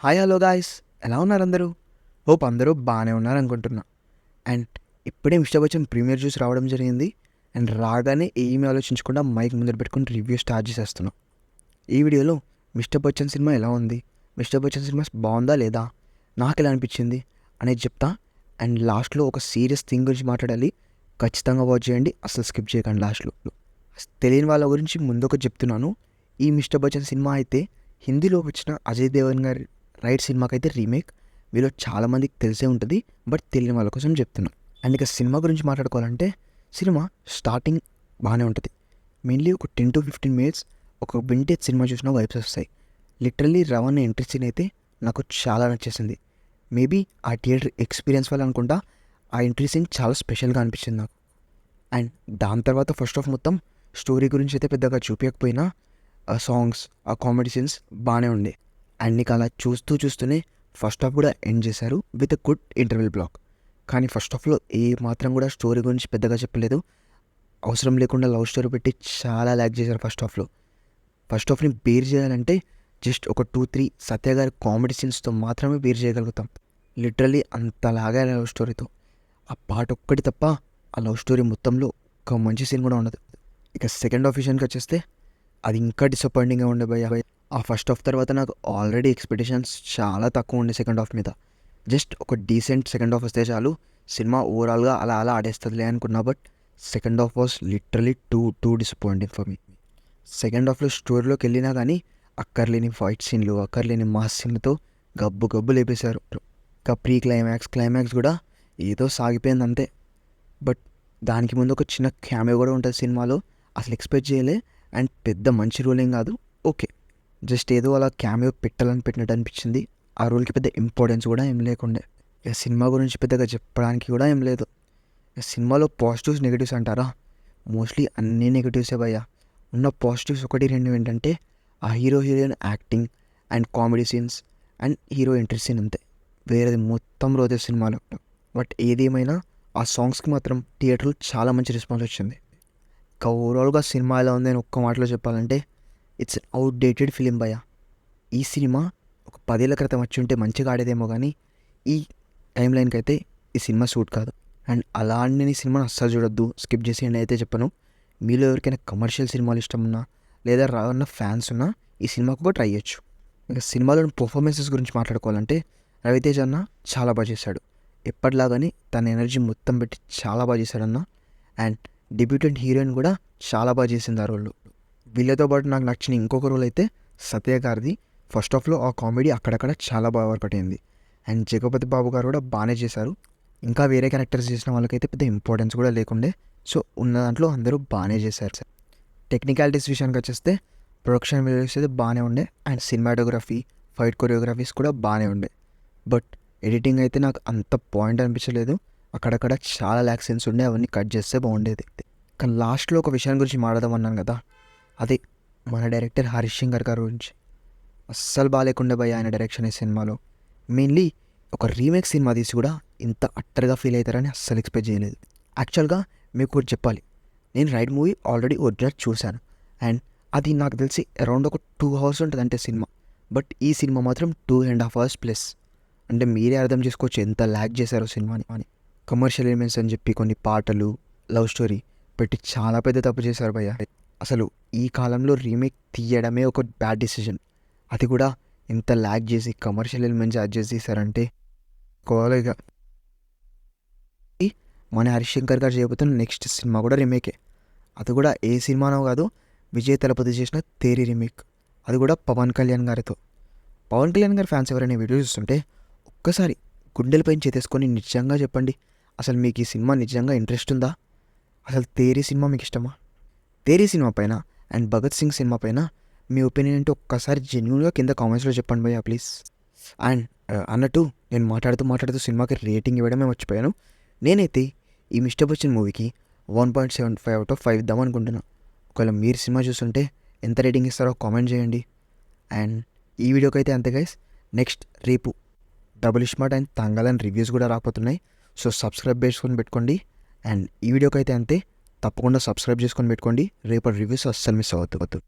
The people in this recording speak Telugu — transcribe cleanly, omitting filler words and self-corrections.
హాయ్ హలో గాయ్స్, ఎలా ఉన్నారు అందరూ? హోప్ అందరూ బాగానే ఉన్నారనుకుంటున్నా. అండ్ ఇప్పుడే మిస్టర్ బచ్చన్ ప్రీమియర్ చూసి రావడం జరిగింది. అండ్ రాగానే ఏమీ ఆలోచించకుండా మైక్ ముందర పెట్టుకుని రివ్యూ స్టార్ట్ చేసేస్తున్నాం. ఈ వీడియోలో మిస్టర్ బచ్చన్ సినిమా ఎలా ఉంది, మిస్టర్ బచ్చన్ సినిమా బాగుందా లేదా, నాకు ఎలా అనిపించింది అనేది చెప్తా. అండ్ లాస్ట్లో ఒక సీరియస్ థింగ్ గురించి మాట్లాడాలి. ఖచ్చితంగా వాచ్ చేయండి, అసలు స్కిప్ చేయకండి. లాస్ట్లో తెలియని వాళ్ళ గురించి ముందొక చెప్తున్నాను. ఈ మిస్టర్ బచ్చన్ సినిమా అయితే హిందీలో వచ్చిన అజయ్ దేవగన్ గారి రైట్ సినిమాకైతే రీమేక్. వీళ్ళు చాలామందికి తెలిసే ఉంటుంది, బట్ తెలియని వాళ్ళ కోసం చెప్తున్నాం. అండ్ ఇక సినిమా గురించి మాట్లాడుకోవాలంటే సినిమా స్టార్టింగ్ బాగానే ఉంటుంది. మెయిన్లీ ఒక 10 to 15 మినిట్స్ ఒక వింటేజ్ సినిమా చూసిన వైబ్స్ వస్తాయి. లిటరల్లీ రవణ ఎంట్రీ సీన్ అయితే నాకు చాలా నచ్చేసింది. మేబీ ఆ థియేటర్ ఎక్స్పీరియన్స్ వల్ల అనుకుంటా ఆ ఎంట్రీ సీన్ చాలా స్పెషల్గా అనిపించింది నాకు. అండ్ దాని తర్వాత ఫస్ట్ ఆఫ్ మొత్తం స్టోరీ గురించి అయితే పెద్దగా చూపించకపోయినా ఆ సాంగ్స్, ఆ కామెడీ సీన్స్ బాగానే ఉండే. అండ్ నీకు అలా చూస్తూనే ఫస్ట్ హాఫ్ కూడా ఎండ్ చేశారు with a good interval block. కానీ ఫస్ట్ హాఫ్లో ఏ మాత్రం కూడా స్టోరీ గురించి పెద్దగా చెప్పలేదు. అవసరం లేకుండా లవ్ స్టోరీ పెట్టి చాలా ల్యాక్ చేశారు ఫస్ట్ హాఫ్లో. ఫస్ట్ హాఫ్ని బేర్ చేయాలంటే జస్ట్ ఒక 2-3 సత్య గారి కామెడీ సీన్స్తో మాత్రమే బేర్ చేయగలుగుతాం. లిటరల్లీ అంతలాగా లవ్ స్టోరీతో ఆ పాట ఒక్కటి తప్ప ఆ లవ్ స్టోరీ మొత్తంలో ఒక మంచి సీన్ కూడా ఉండదు. ఇక సెకండ్ హాఫ్ విషయానికి వచ్చేస్తే అది ఇంకా డిసప్పాయింటింగ్గా ఉండే భయ్య. ఆ ఫస్ట్ హాఫ్ తర్వాత నాకు ఆల్రెడీ ఎక్స్పెక్టేషన్స్ చాలా తక్కువ ఉండే సెకండ్ హాఫ్ మీద. జస్ట్ ఒక డీసెంట్ సెకండ్ హాఫ్ వస్తే చాలు, సినిమా ఓవరాల్గా అలా అలా ఆడేస్తుందిలే అనుకున్నా. But second half was literally two disappointing for me. Second హాఫ్లో స్టోరీలోకి వెళ్ళినా కానీ అక్కర్లేని ఫైట్ సీన్లు, అక్కర్లేని మాస్ సీన్లతో గబ్బు లేపేశారు. ఇంకా క్లైమాక్స్ కూడా ఏదో సాగిపోయింది అంతే. బట్ దానికి ముందు ఒక చిన్న క్యామియో కూడా ఉంటుంది సినిమాలో, అసలు ఎక్స్పెక్ట్ చేయలే. అండ్ పెద్ద మంచి రోల్ ఏం కాదు, ఓకే, జస్ట్ ఏదో అలా క్యామియో పెట్టాలని పెట్టినట్టు అనిపించింది. ఆ రోల్కి పెద్ద ఇంపార్టెన్స్ కూడా ఏం లేకుండే. ఇక సినిమా గురించి పెద్దగా చెప్పడానికి కూడా ఏం లేదు. ఇక సినిమాలో పాజిటివ్స్ నెగిటివ్స్ అంటారా, మోస్ట్లీ అన్నీ నెగిటివ్సే భయ్యా. ఉన్న పాజిటివ్స్ 1-2 ఏంటంటే ఆ heroine acting and comedy scenes and hero entry scene అంతే. వేరేది మొత్తం రోజే సినిమాలో. బట్ ఏదేమైనా ఆ సాంగ్స్కి మాత్రం థియేటర్లో చాలా మంచి రెస్పాన్స్ వచ్చింది. ఇంకా ఓవరాల్గా సినిమా ఎలా ఉంది అని ఒక్క మాటలో చెప్పాలంటే ఇట్స్ అవుట్డేటెడ్ ఫిలిం భయ్య. ఈ సినిమా ఒక 10 ఏళ్ల క్రితం వచ్చి ఉంటే మంచిగా ఆడేదేమో, కానీ ఈ టైం లైన్కి అయితే ఈ సినిమా సూట్ కాదు. అండ్ అలా నేను ఈ సినిమాను అస్సలు చూడొద్దు, స్కిప్ చేసేయండి అయితే చెప్పను. మీలో ఎవరికైనా కమర్షియల్ సినిమాలు ఇష్టం ఉన్నా లేదా రాన్న ఫ్యాన్స్ ఉన్నా ఈ సినిమాకు కూడా ట్రై చేయొచ్చు. ఇంకా సినిమాలోని పర్ఫార్మెన్సెస్ గురించి మాట్లాడుకోవాలంటే రవితేజ అన్న చాలా బాగా చేశాడు. ఎప్పటిలాగానే తన ఎనర్జీ మొత్తం పెట్టి చాలా బాగా చేశాడన్న. అండ్ డెబ్యూటెంట్ హీరోయిన్ కూడా చాలా బాగా చేసింది ఆ రోల్లో. వీళ్ళతో పాటు నాకు నచ్చిన ఇంకొక రోల్ అయితే సత్య గారిది. ఫస్ట్ హాఫ్లో ఆ కామెడీ అక్కడక్కడ చాలా బాగా వర్కౌట్ అయింది. అండ్ జగపతి బాబు గారు కూడా బాగానే చేశారు. ఇంకా వేరే క్యారెక్టర్స్ చేసిన వాళ్ళకైతే పెద్ద ఇంపార్టెన్స్ కూడా లేకుండే. సో ఉన్న దాంట్లో అందరూ బాగానే చేశారు సార్. టెక్నికాలిటీస్ విషయానికి వచ్చేస్తే ప్రొడక్షన్ వాల్యూస్ అయితే బాగానే ఉండే. అండ్ సినిమాటోగ్రఫీ, ఫైట్ కొరియోగ్రఫీస్ కూడా బాగానే ఉండే. బట్ ఎడిటింగ్ అయితే నాకు అంత పాయింట్ అనిపించలేదు. అక్కడక్కడ చాలా ల్యాక్ సీన్స్ ఉండే, అవన్నీ కట్ చేస్తే బాగుండేది. కానీ లాస్ట్లో ఒక విషయం గురించి మాట్లాడదామన్నాను కదా, అదే మన డైరెక్టర్ హరీష్ శంకర్ గారి గురించి. అస్సలు బాగాలేకుండే భయ్య ఆయన డైరెక్షన్ ఈ సినిమాలో. మెయిన్లీ ఒక రీమేక్ సినిమా తీసి కూడా ఇంత అట్టర్గా ఫీల్ అవుతారని అస్సలు ఎక్స్పెక్ట్ చేయలేదు. యాక్చువల్గా మీకు ఒకటి చెప్పాలి, నేను రైడ్ మూవీ ఆల్రెడీ ఒరిజినల్ చూశాను. అండ్ అది నాకు తెలిసి అరౌండ్ ఒక 2 hours ఉంటుంది అంటే సినిమా. బట్ ఈ సినిమా మాత్రం 2.5 hours ప్లస్. అంటే మీరే అర్థం చేసుకోవచ్చు ఎంత ల్యాక్ చేశారో సినిమాని అని. కమర్షియల్ ఎలిమెంట్స్ అని చెప్పి కొన్ని పాటలు, లవ్ స్టోరీ పెట్టి చాలా పెద్ద తప్పు చేశారు భయ్య. అసలు ఈ కాలంలో రీమేక్ తీయడమే ఒక బ్యాడ్ డిసిజన్. అది కూడా ఎంత ల్యాక్ చేసి కమర్షియల్ ఎలిమెంట్స్ యాడ్ చేసి తీశారంటే కోలేగా. మన హరీష్ శంకర్ గారు చేయబోతున్న నెక్స్ట్ సినిమా కూడా రీమేకే. అది కూడా ఏ సినిమానో కాదు, విజయ్ తలపతి చేసిన తేరి రీమేక్. అది కూడా పవన్ కళ్యాణ్ గారితో. పవన్ కళ్యాణ్ గారి ఫ్యాన్స్ ఎవరైనా వీడియో చూస్తుంటే ఒక్కసారి గుండెలపైన చేతేసుకొని నిజంగా చెప్పండి, అసలు మీకు ఈ సినిమా నిజంగా ఇంట్రెస్ట్ ఉందా? అసలు తేరి సినిమా మీకు ఇష్టమా? తేరి సినిమా పైన అండ్ భగత్ సింగ్ సినిమా పైన మీ ఒపీనియన్ ఏంటో ఒక్కసారి జెన్యూన్గా కింద కామెంట్స్లో చెప్పండి భయ్యా ప్లీజ్. అండ్ అన్నట్టు నేను మాట్లాడుతూ సినిమాకి రేటింగ్ ఇవ్వడమే మర్చిపోయాను. నేనైతే ఈ మిస్టర్ బచ్చన్ మూవీకి 1.75 out of 5 ఇద్దాం అనుకుంటున్నాను. ఒకవేళ మీరు సినిమా చూస్తుంటే ఎంత రేటింగ్ ఇస్తారో కామెంట్ చేయండి. అండ్ ఈ వీడియోకి అయితే అంతే గైస్. నెక్స్ట్ రేపు డబుల్ స్మార్ట్ అండ్ తంగాలని రివ్యూస్ కూడా రాకపోతున్నాయి. సో సబ్స్క్రైబ్ చేసుకొని పెట్టుకోండి. అండ్ ఈ వీడియోకి అయితే అంతే, తప్పకుండా సబ్స్క్రైబ్ చేసుకొని పెట్టుకోండి. రేపటి రివ్యూస్ అస్సలు మిస్ అవ్వద్దు.